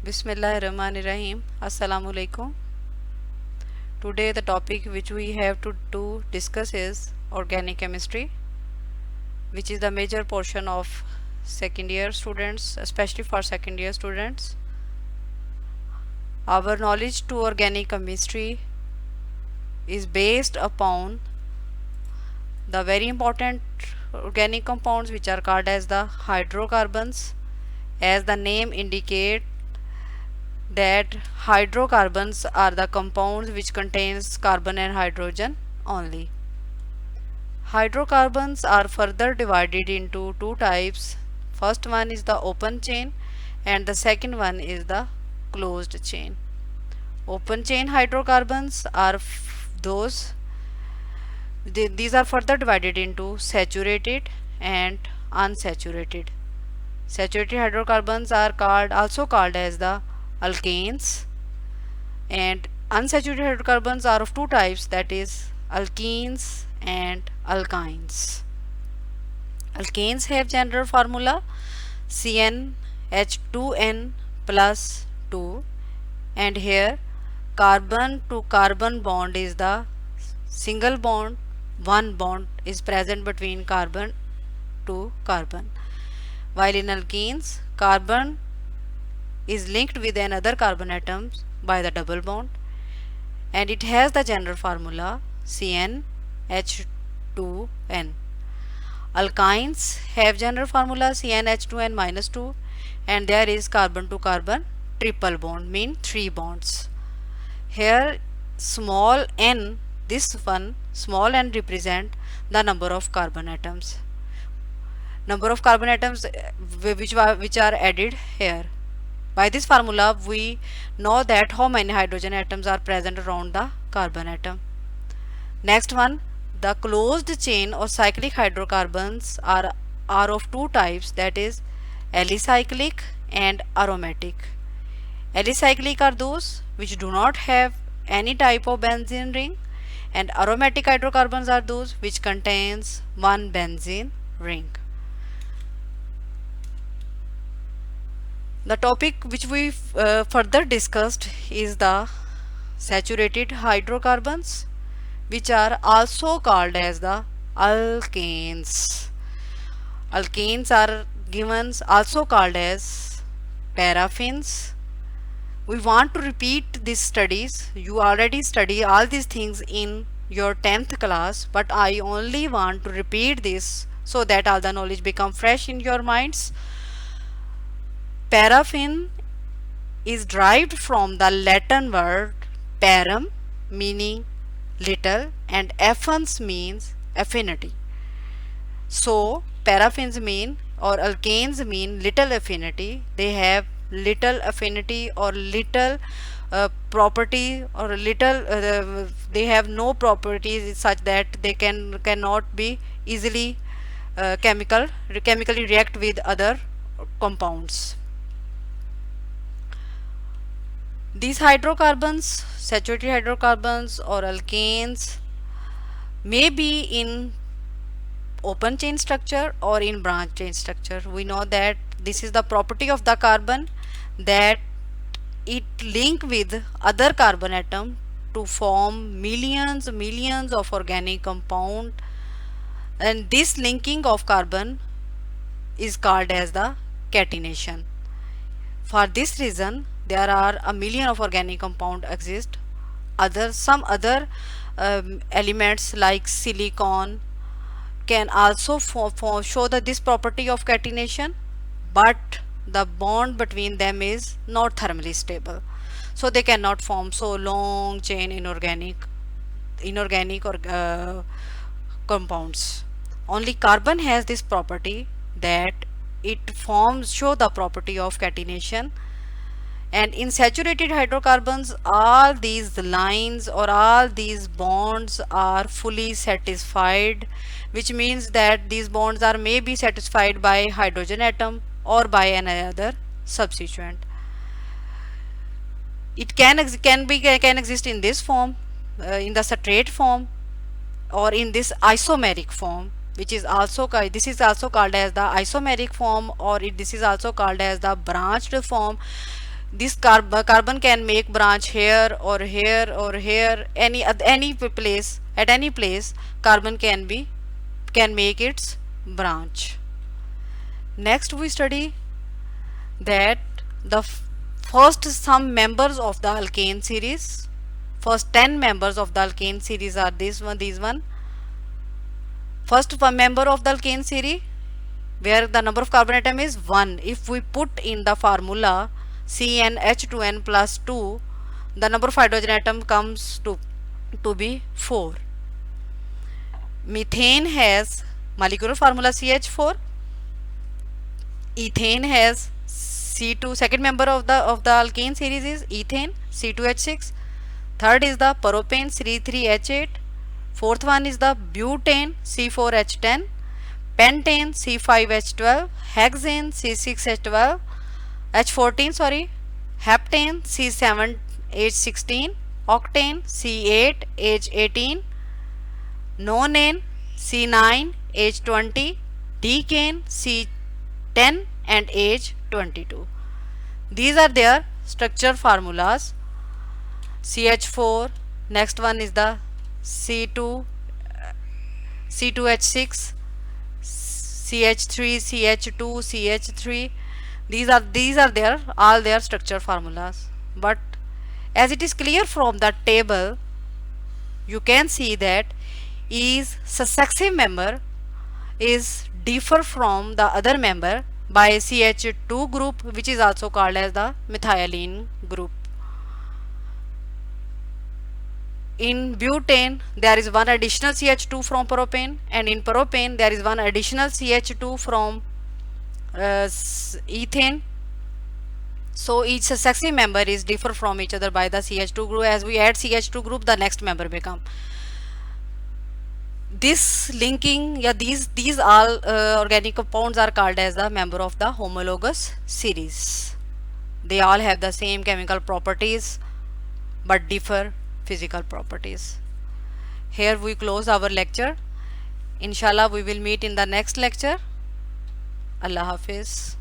Bismillahirrahmanirrahim. Assalamu alaikum. Today the topic which we have to discuss is organic chemistry, which is the major portion of second year students, especially for second year students. Our knowledge to organic chemistry is based upon the very important organic compounds which are called as the hydrocarbons. As the name indicate that hydrocarbons are the compounds which contains carbon and hydrogen only. Hydrocarbons are further divided into two types. First one is the open chain and the second one is the closed chain. Open chain hydrocarbons are these are further divided into saturated and unsaturated. Saturated hydrocarbons are also called as the alkanes, and unsaturated hydrocarbons are of two types, that is alkenes and alkynes. Alkanes have general formula CnH2n plus 2, and here carbon to carbon bond is the single bond, one bond is present between carbon to carbon, while in alkenes carbon is linked with another carbon atom by the double bond, and it has the general formula CnH2n. Alkynes have general formula CnH2n minus 2, and there is carbon to carbon triple bond, mean 3 bonds. Here small n, this one small n represent the number of carbon atoms. Number of carbon atoms which are added here. By this formula we know that how many hydrogen atoms are present around the carbon atom. Next one, the closed chain or cyclic hydrocarbons are of two types, that is alicyclic and aromatic. Alicyclic are those which do not have any type of benzene ring, and aromatic hydrocarbons are those which contains one benzene ring. The topic which we further discussed is the saturated hydrocarbons, which are also called as the alkanes. Alkanes are given also called as paraffins. We want to repeat these studies. You already study all these things in your 10th class, but I only want to repeat this so that all the knowledge become fresh in your minds. Paraffin is derived from the Latin word parum, meaning little, and affins means affinity. So paraffins mean, or alkanes mean little affinity. They have little affinity or little property, or little they have no properties such that they cannot be easily chemically react with other compounds. These hydrocarbons, saturated hydrocarbons or alkanes, may be in open chain structure or in branch chain structure. We know that this is the property of the carbon, that it link with other carbon atom to form millions of organic compound, and this linking of carbon is called as the catenation. For this reason there are a million of organic compound exist. Some other elements like silicon can also show that this property of catenation, but the bond between them is not thermally stable, so they cannot form so long chain inorganic or compounds. Only carbon has this property, that it show the property of catenation. And in saturated hydrocarbons, all these lines or all these bonds are fully satisfied, which means that these bonds are maybe satisfied by hydrogen atom or by another substituent. It can exist in this form, in the straight form, or in this isomeric form, which is also this is also called as the isomeric form, or this is also called as the branched form. This carbon can make branch here or here or here, any place, at any place carbon can make its branch. Next we study that the first some members of the alkane series. First 10 members of the alkane series are these one. First one member of the alkane series, where the number of carbon atom is 1. If we put in the formula CnH2n plus 2, the number of hydrogen atom comes to be 4. Methane has molecular formula CH4. Ethane has C2. Second member of the alkane series is ethane, C2H6. Third is the propane, C3H8. Fourth one is the butane, C4H10. Pentane, C5H12. Hexane, C6H12. H14, sorry. Heptane, C7H16. Octane, C8H18. Nonane, C9H20. Decane, C10 and H22. These are their structure formulas. CH4, next one is the C2, C2H6, CH3, CH2, CH3. These are their all their structure formulas. But as it is clear from the table, you can see that each successive member is differ from the other member by CH2 group, which is also called as the methionine group. In butane there is one additional CH2 from propane, and in propane there is one additional CH2 from ethane. So each successive member is differ from each other by the CH2 group. As we add CH2 group, the next member become. This linking, yeah, these all organic compounds are called as the member of the homologous series. They all have the same chemical properties but differ physical properties. Here we close our lecture. Inshallah we will meet in the next lecture. Allah Hafiz.